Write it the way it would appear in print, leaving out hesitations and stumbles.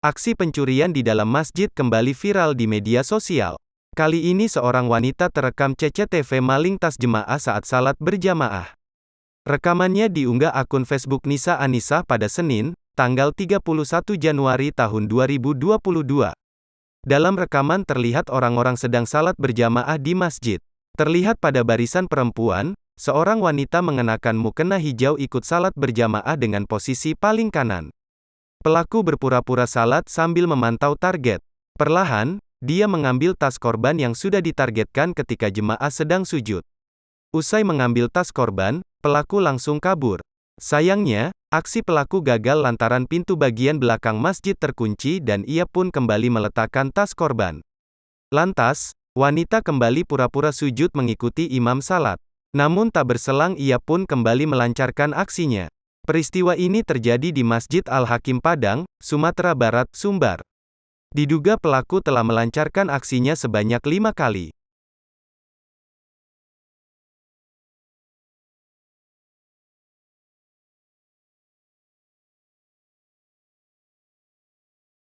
Aksi pencurian di dalam masjid kembali viral di media sosial. Kali ini seorang wanita terekam CCTV maling tas jemaah saat salat berjamaah. Rekamannya diunggah akun Facebook Nisa Anisa pada Senin, tanggal 31 Januari tahun 2022. Dalam rekaman terlihat orang-orang sedang salat berjamaah di masjid. Terlihat pada barisan perempuan, seorang wanita mengenakan mukena hijau ikut salat berjamaah dengan posisi paling kanan. Pelaku berpura-pura salat sambil memantau target. Perlahan, dia mengambil tas korban yang sudah ditargetkan ketika jemaah sedang sujud. Usai mengambil tas korban, pelaku langsung kabur. Sayangnya, aksi pelaku gagal lantaran pintu bagian belakang masjid terkunci dan ia pun kembali meletakkan tas korban. Lantas, wanita kembali pura-pura sujud mengikuti imam salat. Namun tak berselang ia pun kembali melancarkan aksinya. Peristiwa ini terjadi di Masjid Al-Hakim Padang, Sumatera Barat, Sumbar. Diduga pelaku telah melancarkan aksinya sebanyak 5 kali.